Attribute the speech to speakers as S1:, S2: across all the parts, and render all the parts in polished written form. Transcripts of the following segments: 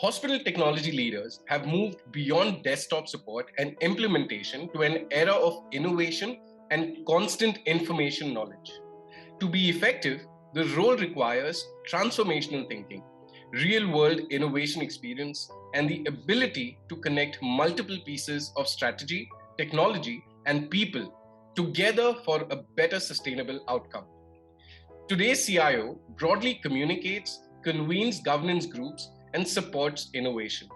S1: Hospital technology leaders have moved beyond desktop support and implementation to an era of innovation and constant information knowledge. To be effective, the role requires transformational thinking, real-world innovation experience, and the ability to connect multiple pieces of strategy, technology, and people together for a better sustainable outcome. Today's CIO broadly communicates, convenes governance groups, and supports innovation.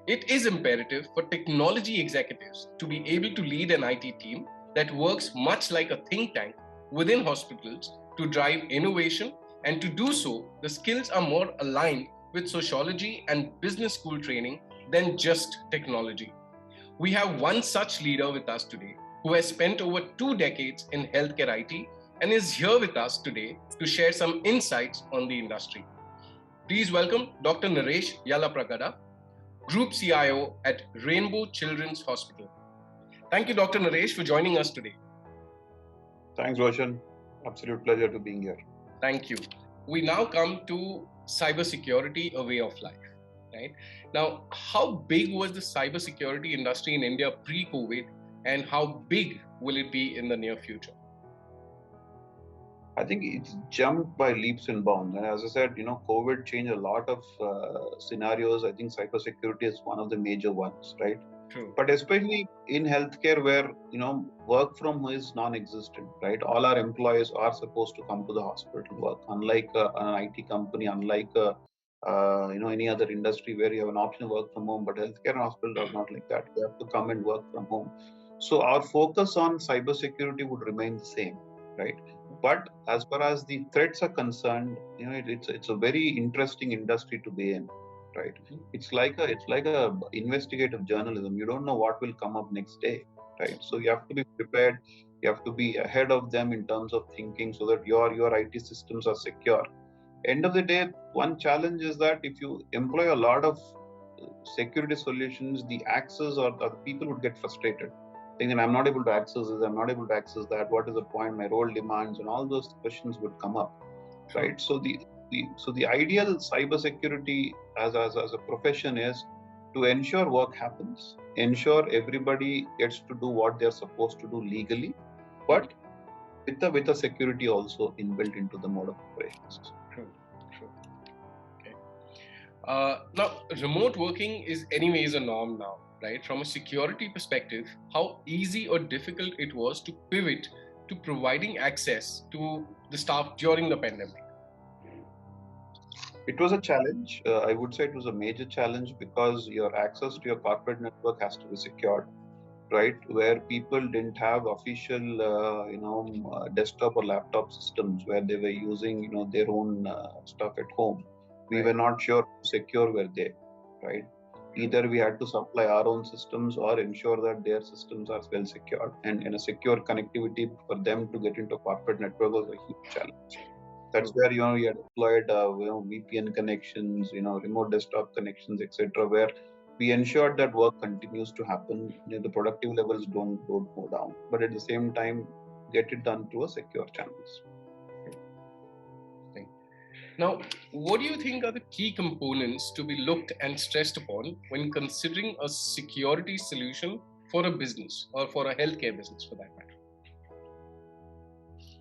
S1: It is imperative for technology executives to be able to lead an IT team that works much like a think tank within hospitals to drive innovation, and to do so, the skills are more aligned with sociology and business school training than just technology. We have one such leader with us today who has spent over 2 decades in healthcare IT and is here with us today to share some insights on the industry. Please welcome Dr. Naresh Yallapragada, Group CIO at Rainbow Children's Hospital. Thank you, Dr. Naresh, for joining us today.
S2: Thanks, Roshan. Absolute pleasure to being here.
S1: Thank you. We now come to cybersecurity, a way of life. Right? Now, how big was the cybersecurity industry in India pre-COVID, and how big will it be in the near future?
S2: I think it's jumped by leaps and bounds. And as I said, COVID changed a lot of scenarios. I think cybersecurity is one of the major ones, right?
S1: True.
S2: But especially in healthcare where, work from home is non-existent, right? All our employees are supposed to come to the hospital to work, unlike an IT company, unlike any other industry where you have an option to work from home, but healthcare and hospitals are not like that. You have to come and work from home. So our focus on cybersecurity would remain the same, right? But as far as the threats are concerned, it's a very interesting industry to be in, right? It's like a investigative journalism. You don't know what will come up next day, right? So you have to be prepared. You have to be ahead of them in terms of thinking so that your IT systems are secure. End of the day, one challenge is that if you employ a lot of security solutions, the access or the people would get frustrated, thinking I'm not able to access this, I'm not able to access that. What is the point? My role demands, and all those questions would come up, right? So the ideal cybersecurity as a profession is to ensure work happens, ensure everybody gets to do what they're supposed to do legally, but with a security also inbuilt into the mode of operations.
S1: True. Okay. Now, remote working is anyways a norm now, right? From a security perspective, how easy or difficult it was to pivot to providing access to the staff during the pandemic?
S2: It was a challenge. I would say it was a major challenge because your access to your corporate network has to be secured, right? Where people didn't have official, desktop or laptop systems where they were using, their own stuff at home. We were not sure how secure were they, right? Either we had to supply our own systems or ensure that their systems are well secured, and a secure connectivity for them to get into corporate network was a huge challenge. That's where we had deployed VPN connections, remote desktop connections, etc., where we ensured that work continues to happen. The productive levels don't go down, but at the same time, get it done through a secure channels.
S1: Now, what do you think are the key components to be looked and stressed upon when considering a security solution for a business or for a healthcare business for that matter?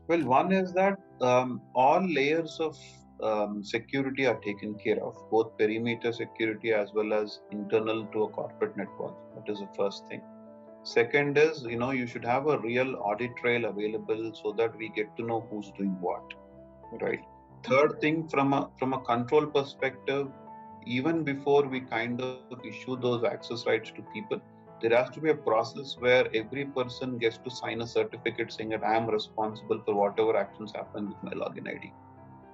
S2: Well, one is that all layers of security are taken care of, both perimeter security as well as internal to a corporate network. That is the first thing. Second is, you should have a real audit trail available so that we get to know who's doing what, right? Third thing, from a control perspective, even before we kind of issue those access rights to people, there has to be a process where every person gets to sign a certificate saying that I am responsible for whatever actions happen with my login ID.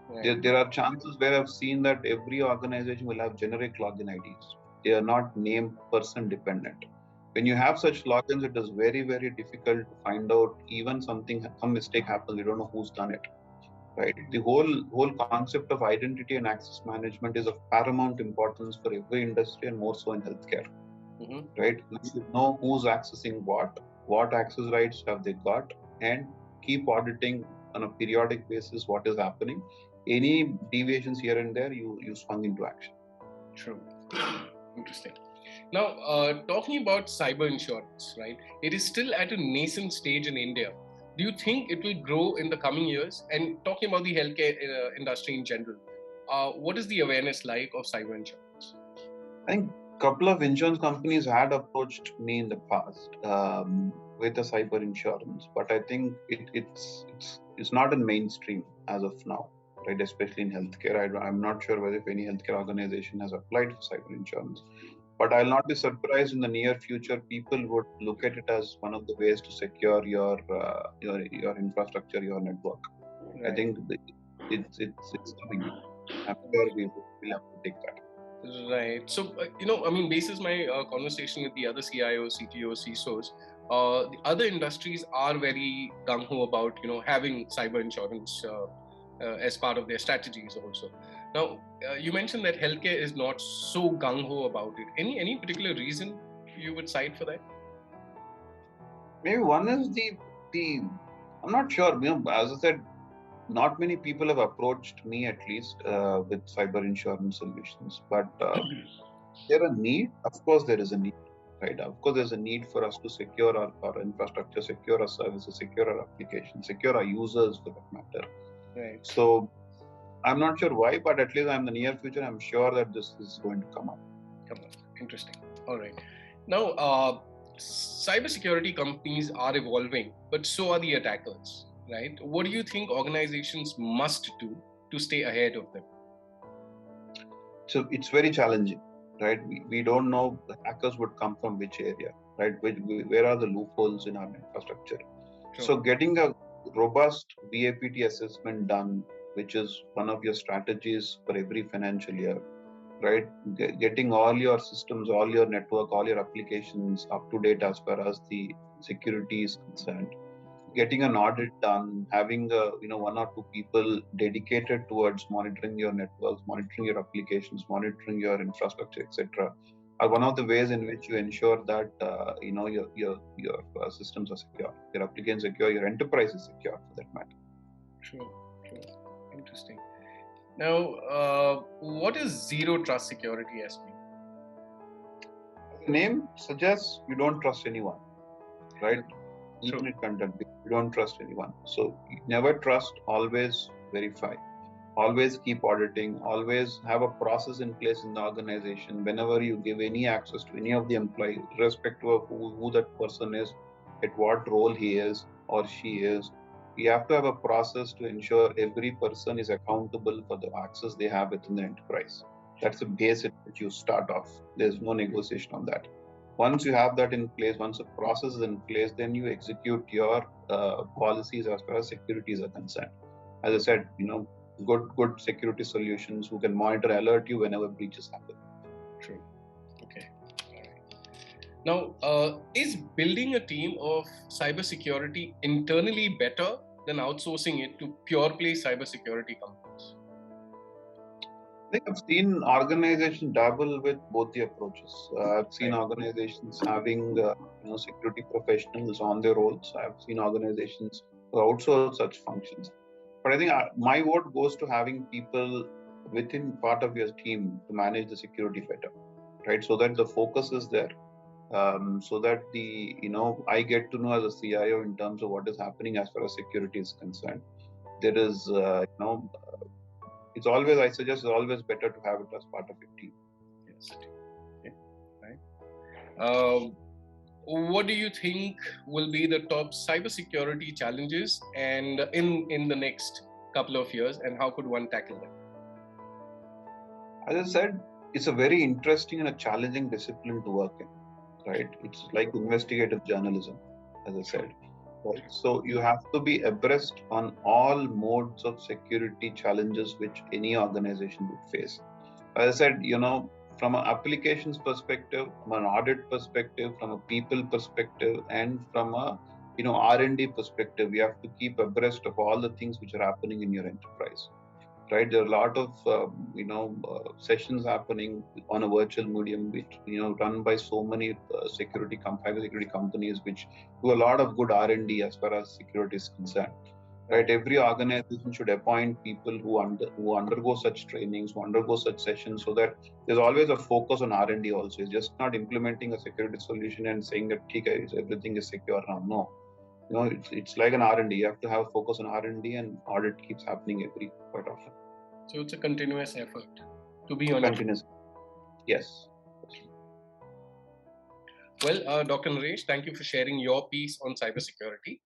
S2: Right. There are chances where I've seen that every organization will have generic login IDs. They are not name person dependent. When you have such logins, it is very, very difficult to find out even some mistake happens, you don't know who's done it. Right. The whole concept of identity and access management is of paramount importance for every industry and more so in healthcare. Mm-hmm. Right. We should know who's accessing what access rights have they got, and keep auditing on a periodic basis what is happening. Any deviations here and there, you swung into action.
S1: True. Interesting. Now, talking about cyber insurance, right? It is still at a nascent stage in India. Do you think it will grow in the coming years? And talking about the healthcare industry in general, what is the awareness like of cyber insurance?
S2: I think a couple of insurance companies had approached me in the past with a cyber insurance, but I think it's not in mainstream as of now, right? Especially in healthcare. I'm not sure whether if any healthcare organization has applied for cyber insurance, but I'll not be surprised in the near future people would look at it as one of the ways to secure your infrastructure, your network.
S1: Right.
S2: I think it's coming. I'm sure we will have to take that.
S1: Right. So, basis my conversation with the other CIOs, CTOs, CISOs, the other industries are very gung-ho about, having cyber insurance as part of their strategies also. Now, you mentioned that healthcare is not so gung-ho about it. Any particular reason you would cite for that?
S2: Maybe one is the I'm not sure. As I said, not many people have approached me at least with cyber insurance solutions, but there a need. Of course, there is a need, right? Of course, there's a need for us to secure our infrastructure, secure our services, secure our applications, secure our users for that matter.
S1: Right.
S2: So I'm not sure why, but at least in the near future, I'm sure that this is going to come up.
S1: Interesting. All right. Now, cybersecurity companies are evolving, but so are the attackers, right? What do you think organizations must do to stay ahead of them?
S2: So it's very challenging, right? We don't know the hackers would come from which area, right? Where are the loopholes in our infrastructure? Sure. So getting a robust BAPT assessment done, which is one of your strategies for every financial year, right? Getting all your systems, all your network, all your applications up to date as far as the security is concerned. Getting an audit done, having one or two people dedicated towards monitoring your networks, monitoring your applications, monitoring your infrastructure, etc., are one of the ways in which you ensure that your systems are secure, your applications secure, your enterprise is secure for that matter.
S1: True. Interesting. Now, what is zero trust security, SP?
S2: The name suggests you don't trust anyone, right? Even in conduct, you don't trust anyone. So never trust, always verify, always keep auditing, always have a process in place in the organization. Whenever you give any access to any of the employees, irrespective of who that person is, at what role he is or she is, you have to have a process to ensure every person is accountable for the access they have within the enterprise. That's the base at which you start off. There's no negotiation on that. Once you have that in place, once the process is in place, then you execute your policies as far as securities are concerned. As I said, good security solutions who can monitor, alert you whenever breaches happen.
S1: True. Okay. All right. Now, is building a team of cybersecurity internally better than outsourcing it to pure play cybersecurity companies?
S2: I think I've seen organizations dabble with both the approaches. I've seen organizations having security professionals on their roles. I've seen organizations who outsource such functions. But I think my vote goes to having people within part of your team to manage the security better, right? So that the focus is there. So that I get to know as a CIO in terms of what is happening as far as security is concerned. There is, I suggest it's always better to have it as part of your team.
S1: Yes. Okay. Right. What do you think will be the top cybersecurity challenges and in the next couple of years, and how could one tackle them?
S2: As I said, it's a very interesting and a challenging discipline to work in, right? It's like investigative journalism, as I said. Right? So you have to be abreast on all modes of security challenges which any organization would face. As I said, from an applications perspective, from an audit perspective, from a people perspective, and from a R&D perspective, you have to keep abreast of all the things which are happening in your enterprise. Right, there are a lot of sessions happening on a virtual medium, which run by so many cyber security companies, which do a lot of good R&D as far as security is concerned. right? Every organization should appoint people who undergo such trainings, who undergo such sessions, so that there's always a focus on R&D also. It's just not implementing a security solution and saying that everything is secure now. No, it's like an R&D. You have to have focus on R&D, and audit keeps happening quite often.
S1: So it's a continuous effort to be on
S2: continuous. Yes.
S1: Well, Dr. Naresh, thank you for sharing your piece on cybersecurity.